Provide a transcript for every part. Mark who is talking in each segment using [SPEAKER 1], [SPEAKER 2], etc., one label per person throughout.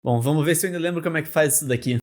[SPEAKER 1] Bom, vamos ver se eu ainda lembro como é que faz isso daqui.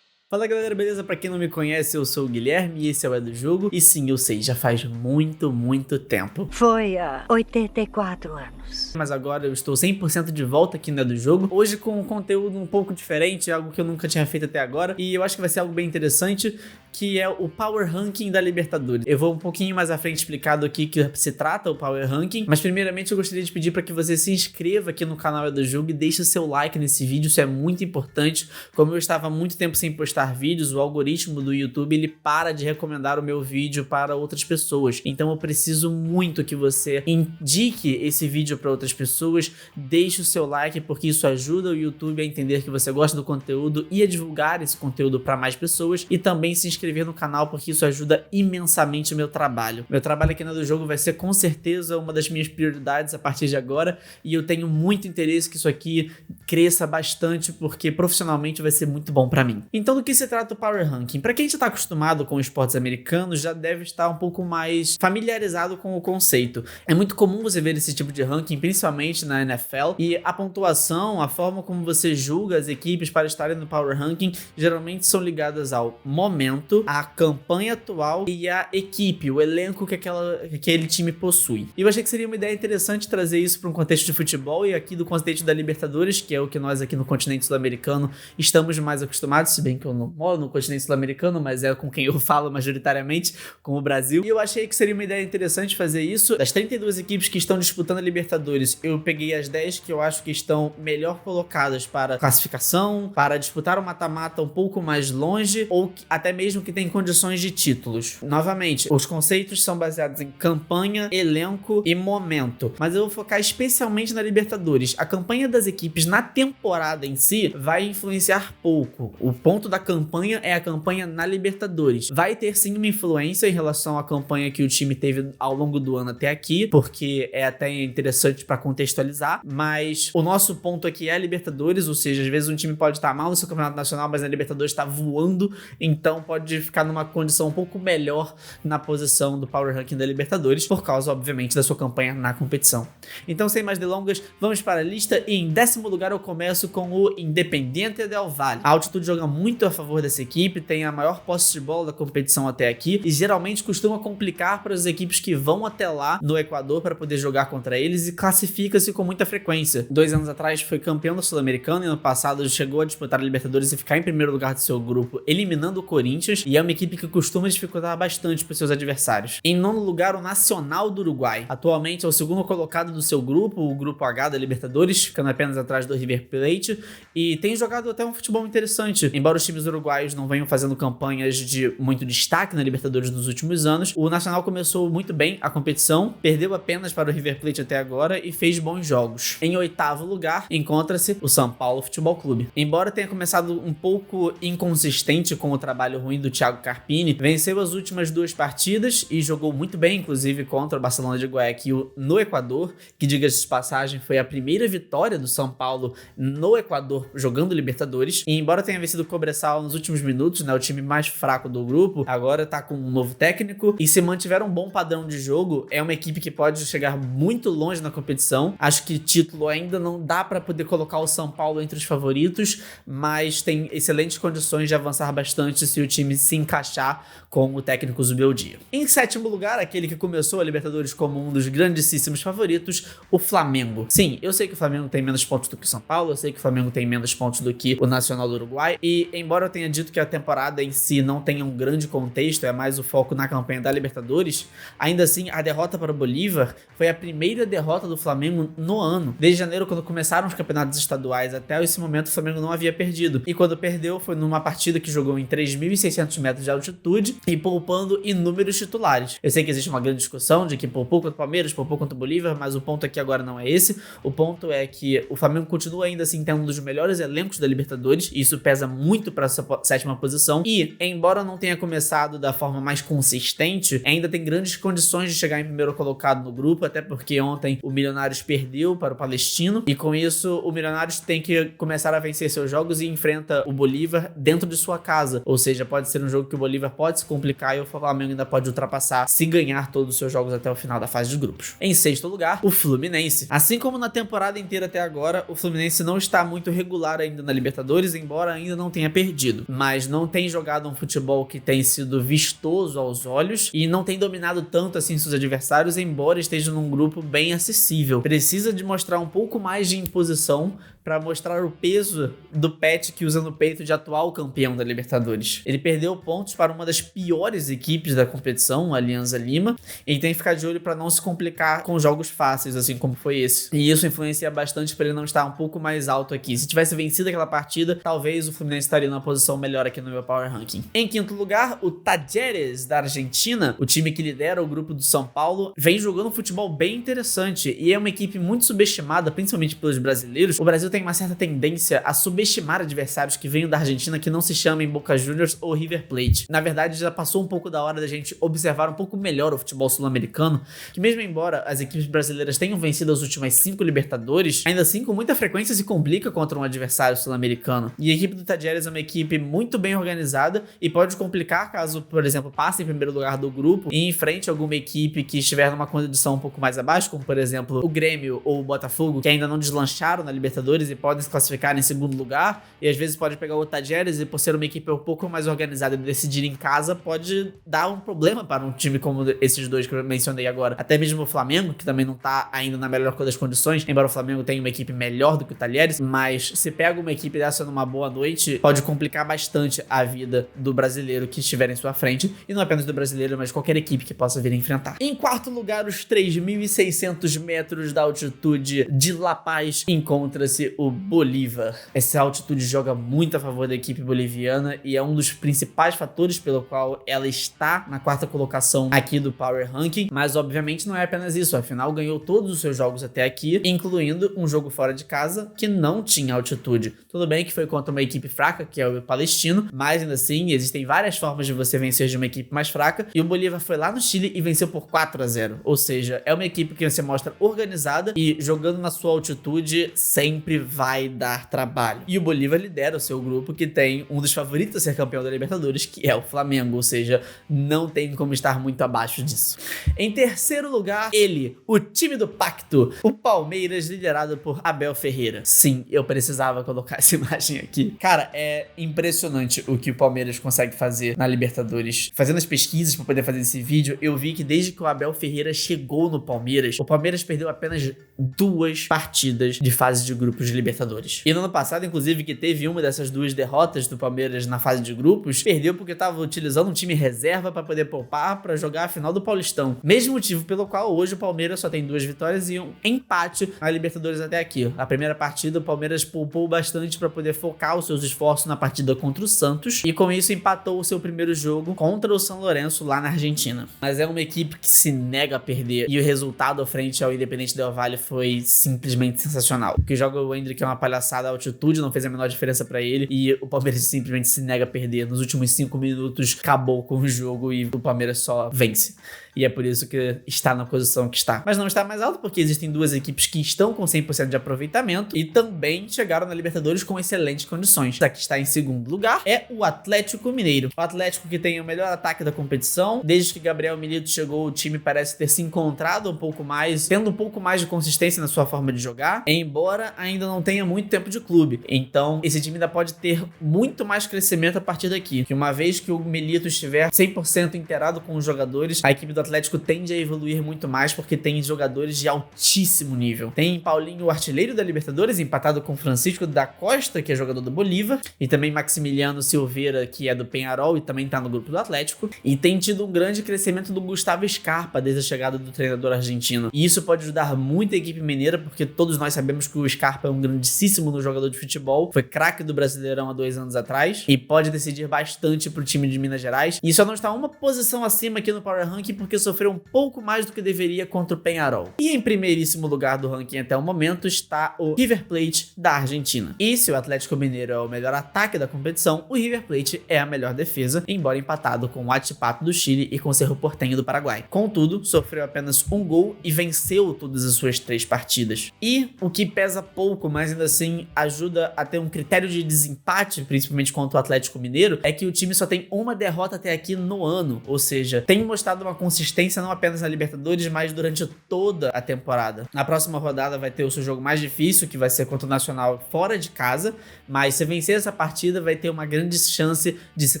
[SPEAKER 1] Fala galera, beleza? Pra quem não me conhece, eu sou o Guilherme e esse é o É do Jogo. E sim, eu sei, já faz muito tempo.
[SPEAKER 2] Foi há 84 anos.
[SPEAKER 1] Mas agora eu estou 100% de volta aqui no É do Jogo. Hoje com um conteúdo um pouco diferente, algo que eu nunca tinha feito até agora. E eu acho que vai ser algo bem interessante, que é o Power Ranking da Libertadores. Eu vou um pouquinho mais à frente explicar do que se trata o Power Ranking. Mas primeiramente eu gostaria de pedir para que você se inscreva aqui no canal É do Jogo e deixe o seu like nesse vídeo, isso é muito importante. Como eu estava há muito tempo sem postar vídeos, o algoritmo do YouTube ele para de recomendar o meu vídeo para outras pessoas. Então eu preciso muito que você indique esse vídeo para outras pessoas, deixe o seu like porque isso ajuda o YouTube a entender que você gosta do conteúdo e a divulgar esse conteúdo para mais pessoas, e também se inscrever no canal porque isso ajuda imensamente o meu trabalho. Meu trabalho aqui no É do Jogo vai ser com certeza uma das minhas prioridades a partir de agora, e eu tenho muito interesse que isso aqui cresça bastante porque profissionalmente vai ser muito bom para mim. Então do que se trata o Power Ranking? Para quem já está acostumado com esportes americanos, já deve estar um pouco mais familiarizado com o conceito. É muito comum você ver esse tipo de ranking, principalmente na NFL, e a pontuação, a forma como você julga as equipes para estarem no Power Ranking, geralmente são ligadas ao momento, à campanha atual e à equipe, o elenco que aquele time possui. E eu achei que seria uma ideia interessante trazer isso para um contexto de futebol e aqui do contexto da Libertadores, que é o que nós aqui no continente sul-americano estamos mais acostumados, se bem que eu não moro no continente sul-americano, mas é com quem eu falo majoritariamente, com o Brasil. E eu achei que seria uma ideia interessante fazer isso. Das 32 equipes que estão disputando a Libertadores, eu peguei as 10 que eu acho que estão melhor colocadas para classificação, para disputar o mata-mata um pouco mais longe, ou até mesmo que tem condições de títulos. Novamente, os conceitos são baseados em campanha, elenco e momento, mas eu vou focar especialmente na Libertadores. A campanha das equipes na temporada em si vai influenciar pouco. O ponto da campanha é a campanha na Libertadores. Vai ter sim uma influência em relação à campanha que o time teve ao longo do ano até aqui, porque é até interessante para contextualizar, mas o nosso ponto aqui é a Libertadores, ou seja, às vezes um time pode estar mal no seu campeonato nacional, mas na Libertadores está voando, então pode ficar numa condição um pouco melhor na posição do Power Ranking da Libertadores, por causa, obviamente, da sua campanha na competição. Então, sem mais delongas, vamos para a lista, e em 10º lugar eu começo com o Independiente del Valle. A altitude joga muito a favor dessa equipe, tem a maior posse de bola da competição até aqui e geralmente costuma complicar para as equipes que vão até lá no Equador para poder jogar contra eles, e classifica-se com muita frequência. 2 anos atrás foi campeão da Sul-Americana e ano passado chegou a disputar a Libertadores e ficar em primeiro lugar do seu grupo, eliminando o Corinthians, e é uma equipe que costuma dificultar bastante para os seus adversários. Em 9º lugar, o Nacional do Uruguai. Atualmente é o segundo colocado do seu grupo, o grupo H da Libertadores, ficando apenas atrás do River Plate, e tem jogado até um futebol interessante. Embora os times uruguaios não venham fazendo campanhas de muito destaque na Libertadores nos últimos anos, o Nacional começou muito bem a competição, perdeu apenas para o River Plate até agora e fez bons jogos. Em 8º lugar, encontra-se o São Paulo Futebol Clube. Embora tenha começado um pouco inconsistente com o trabalho ruim do Thiago Carpini, venceu as últimas 2 partidas e jogou muito bem, inclusive contra o Barcelona de Guayaquil no Equador, que, diga-se de passagem, foi a primeira vitória do São Paulo no Equador jogando Libertadores. E embora tenha vencido o Cobresal nos últimos minutos, né, o time mais fraco do grupo, agora tá com um novo técnico, e se mantiver um bom padrão de jogo, é uma equipe que pode chegar muito longe na competição. Acho que título ainda não dá para poder colocar o São Paulo entre os favoritos, mas tem excelentes condições de avançar bastante se o time se encaixar com o técnico Zubeldia. Em 7º lugar, aquele que começou a Libertadores como um dos grandíssimos favoritos, o Flamengo. Sim, eu sei que o Flamengo tem menos pontos do que o São Paulo, eu sei que o Flamengo tem menos pontos do que o Nacional do Uruguai, e embora eu tenha dito que a temporada em si não tenha um grande contexto, é mais o foco na campanha da Libertadores, ainda assim a derrota para o Bolívar foi a primeira derrota do Flamengo no ano. Desde janeiro, quando começaram os campeonatos estaduais, até esse momento o Flamengo não havia perdido, e quando perdeu foi numa partida que jogou em 3.600 metros de altitude e poupando inúmeros titulares. Eu sei que existe uma grande discussão de que poupou contra o Palmeiras, poupou contra o Bolívar, mas o ponto aqui agora não é esse. O ponto é que o Flamengo continua ainda assim tendo um dos melhores elencos da Libertadores, e isso pesa muito para essa 7ª posição, e embora não tenha começado da forma mais consistente, ainda tem grandes condições de chegar em primeiro colocado no grupo, até porque ontem o Milionários perdeu para o Palestino, e com isso o Milionários tem que começar a vencer seus jogos e enfrenta o Bolívar dentro de sua casa, ou seja, pode ser um jogo que o Bolívar pode se complicar e o Flamengo ainda pode ultrapassar se ganhar todos os seus jogos até o final da fase de grupos. Em sexto lugar, o Fluminense. Assim como na temporada inteira até agora, o Fluminense não está muito regular ainda na Libertadores, embora ainda não tenha perdido, mas não tem jogado um futebol que tem sido vistoso aos olhos e não tem dominado tanto assim seus adversários, embora esteja num grupo bem acessível. Precisa de mostrar um pouco mais de imposição para mostrar o peso do pet que usa no peito de atual campeão da Libertadores. Ele perdeu pontos para uma das piores equipes da competição, a Alianza Lima, e tem que ficar de olho para não se complicar com jogos fáceis, assim como foi esse. E isso influencia bastante para ele não estar um pouco mais alto aqui. Se tivesse vencido aquela partida, talvez o Fluminense estaria numa posição melhor aqui no meu Power Ranking. Em quinto lugar, o Talleres da Argentina, o time que lidera o grupo do São Paulo, vem jogando um futebol bem interessante e é uma equipe muito subestimada, principalmente pelos brasileiros. O Brasil tem uma certa tendência a subestimar adversários que venham da Argentina que não se chamem Boca Juniors ou River Plate. Na verdade, já passou um pouco da hora da gente observar um pouco melhor o futebol sul-americano, que mesmo embora as equipes brasileiras tenham vencido as últimas 5 Libertadores, ainda assim com muita frequência se complica contra um adversário sul-americano. E a equipe do Talleres é uma equipe muito bem organizada e pode complicar caso, por exemplo, passe em primeiro lugar do grupo e enfrente alguma equipe que estiver numa condição um pouco mais abaixo, como por exemplo o Grêmio ou o Botafogo, que ainda não deslancharam na Libertadores e podem se classificar em segundo lugar, e às vezes pode pegar o Talleres e por ser uma equipe um pouco mais organizada e decidir em casa, pode dar um problema para um time como esses dois que eu mencionei agora. Até mesmo o Flamengo, que também não tá ainda na melhor das condições, embora o Flamengo tenha uma equipe melhor do que o Talleres, mas se pega uma equipe dessa numa boa noite, pode complicar bastante a vida do brasileiro que estiver em sua frente, e não apenas do brasileiro, mas qualquer equipe que possa vir a enfrentar. Em quarto lugar, os 3.600 metros da altitude de La Paz, encontra-se o Bolívar. Essa altitude joga muito a favor da equipe boliviana e é um dos principais fatores pelo qual ela está na quarta colocação aqui do Power Ranking, mas obviamente não é apenas isso, afinal ganhou todos os seus jogos até aqui, incluindo um jogo fora de casa que não tinha altitude. Tudo bem que foi contra uma equipe fraca, que é o Palestino, mas ainda assim existem várias formas de você vencer de uma equipe mais fraca, e o Bolívar foi lá no Chile e venceu por 4-0, ou seja, é uma equipe que você mostra organizada e jogando na sua altitude sempre vai dar trabalho. E o Bolívar lidera o seu grupo, que tem um dos favoritos a ser campeão da Libertadores, que é o Flamengo, ou seja, não tem como estar muito abaixo disso. Em terceiro lugar, ele, o time do pacto, o Palmeiras, liderado por Abel Ferreira. Sim, eu precisava colocar essa imagem aqui. Cara, é impressionante o que o Palmeiras consegue fazer na Libertadores. Fazendo as pesquisas para poder fazer esse vídeo, eu vi que desde que o Abel Ferreira chegou no Palmeiras, o Palmeiras perdeu apenas 2 partidas de fase de grupos de Libertadores. E no ano passado, inclusive, que teve uma dessas 2 derrotas do Palmeiras na fase de grupos, perdeu porque estava utilizando um time reserva para poder poupar para jogar a final do Paulistão. Mesmo motivo pelo qual hoje o Palmeiras só tem 2 vitórias e um empate na Libertadores até aqui. A primeira partida o Palmeiras poupou bastante para poder focar os seus esforços na partida contra o Santos e com isso empatou o seu primeiro jogo contra o São Lourenço lá na Argentina. Mas é uma equipe que se nega a perder e o resultado frente ao Independente Del Valle foi simplesmente sensacional. O que joga o Endrick é uma palhaçada, a altitude não fez a menor diferença para ele e o Palmeiras simplesmente se nega a perder. Nos últimos 5 minutos acabou com o jogo e o Palmeiras só vence. E é por isso que está na posição que está. Mas não está mais alto porque existem 2 equipes que estão com 100% de aproveitamento e também chegaram na Libertadores com excelentes condições. A que está em segundo lugar é o Atlético Mineiro. O Atlético que tem o melhor ataque da competição. Desde que Gabriel Milito chegou, o time parece ter se encontrado um pouco mais, tendo um pouco mais de consistência na sua forma de jogar, embora ainda não tenha muito tempo de clube. Então, esse time ainda pode ter muito mais crescimento a partir daqui. Que uma vez que o Milito estiver 100% inteirado com os jogadores, a equipe do Atlético tende a evoluir muito mais porque tem jogadores de altíssimo nível. Tem Paulinho, o artilheiro da Libertadores, empatado com Francisco da Costa, que é jogador do Bolívar, e também Maximiliano Silveira, que é do Peñarol e também tá no grupo do Atlético. E tem tido um grande crescimento do Gustavo Scarpa desde a chegada do treinador argentino. E isso pode ajudar muito a equipe mineira, porque todos nós sabemos que o Scarpa é um grandíssimo jogador de futebol, foi craque do Brasileirão há 2 anos atrás e pode decidir bastante pro time de Minas Gerais. E só não está uma posição acima aqui no Power Ranking porque porque sofreu um pouco mais do que deveria contra o Peñarol. E em primeiríssimo lugar do ranking até o momento está o River Plate da Argentina. E se o Atlético Mineiro é o melhor ataque da competição, o River Plate é a melhor defesa, embora empatado com o Huachipato do Chile e com o Cerro Porteño do Paraguai. Contudo, sofreu apenas um gol e venceu todas as suas 3 partidas. E o que pesa pouco, mas ainda assim ajuda a ter um critério de desempate, principalmente contra o Atlético Mineiro, é que o time só tem uma derrota até aqui no ano, ou seja, tem mostrado uma consistência não apenas na Libertadores, mas durante toda a temporada. Na próxima rodada vai ter o seu jogo mais difícil, que vai ser contra o Nacional fora de casa, mas se vencer essa partida vai ter uma grande chance de se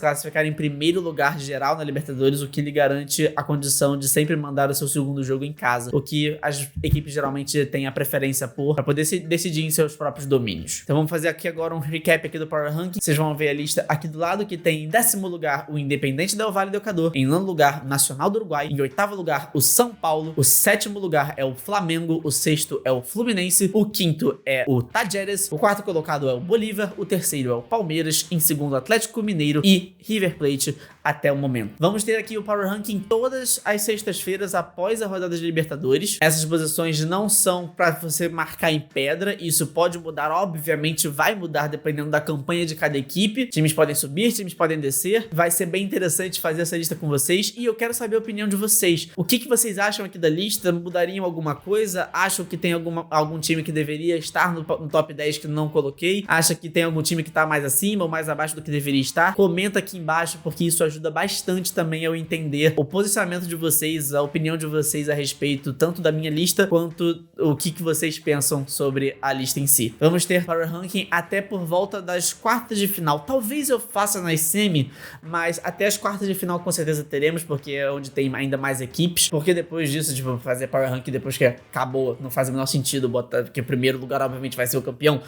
[SPEAKER 1] classificar em primeiro lugar geral na Libertadores, o que lhe garante a condição de sempre mandar o seu segundo jogo em casa, o que as equipes geralmente têm a preferência para poder se decidir em seus próprios domínios. Então vamos fazer aqui agora um recap aqui do Power Ranking. Vocês vão ver a lista aqui do lado, que tem em 10º lugar o Independente Del Valle do Equador, em 9º lugar o Nacional do Uruguai, em 8º lugar o São Paulo, o 7º lugar é o Flamengo, o 6º é o Fluminense, o 5º é o Talleres, o 4º colocado é o Bolívar, o 3º é o Palmeiras, em 2º Atlético Mineiro e River Plate até o momento. Vamos ter aqui o Power Ranking todas as sextas-feiras após a rodada de Libertadores. Essas posições não são para você marcar em pedra, isso pode mudar, obviamente vai mudar dependendo da campanha de cada equipe. Times podem subir, times podem descer. Vai ser bem interessante fazer essa lista com vocês e eu quero saber a opinião de vocês. O que vocês acham aqui da lista? Mudariam alguma coisa? Acham que tem algum time que deveria estar no top 10 que não coloquei? Acha que tem algum time que tá mais acima ou mais abaixo do que deveria estar? Comenta aqui embaixo, porque isso ajuda bastante também eu entender o posicionamento de vocês, a opinião de vocês a respeito tanto da minha lista quanto o que vocês pensam sobre a lista em si. Vamos ter Power Ranking até por volta das quartas de final. Talvez eu faça nas semi, mas até as quartas de final com certeza teremos, porque é onde tem ainda mais equipes. Porque depois disso, tipo, fazer Power Ranking depois que acabou, não faz o menor sentido botar, porque o primeiro lugar obviamente vai ser o campeão.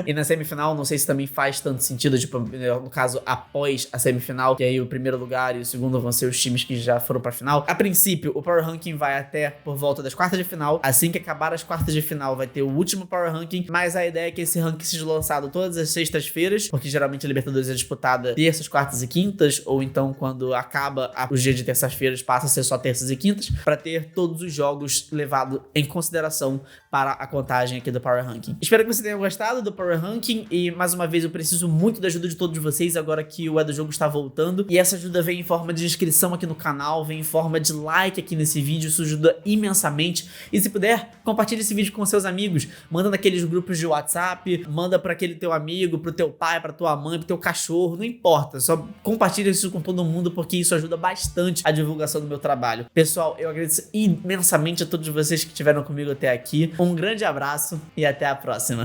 [SPEAKER 1] E na semifinal, não sei se também faz tanto sentido, tipo, no caso, após a semifinal, que aí o primeiro lugar e o segundo vão ser os times que já foram pra final. A princípio, o Power Ranking vai até por volta das quartas de final. Assim que acabar as quartas de final, vai ter o último Power Ranking, mas a ideia é que esse ranking seja lançado todas as sextas-feiras, porque geralmente a Libertadores é disputada terças, quartas e quintas, ou então quando acaba os dias de terças-feiras passa a ser só terças e quintas, para ter todos os jogos levados em consideração para a contagem aqui do Power Ranking. Espero que você tenha gostado do Power Ranking e mais uma vez eu preciso muito da ajuda de todos vocês agora que o É do Jogo está voltando, e essa ajuda vem em forma de inscrição aqui no canal, vem em forma de like aqui nesse vídeo, isso ajuda imensamente. E se puder, compartilhe esse vídeo com seus amigos, manda naqueles grupos de WhatsApp, manda para aquele teu amigo, pro teu pai, pra tua mãe, pro teu cachorro, não importa, só compartilha isso com todo mundo porque isso ajuda bastante a divulgação do meu trabalho. Pessoal, eu agradeço imensamente a todos vocês que estiveram comigo até aqui, um grande abraço e até a próxima.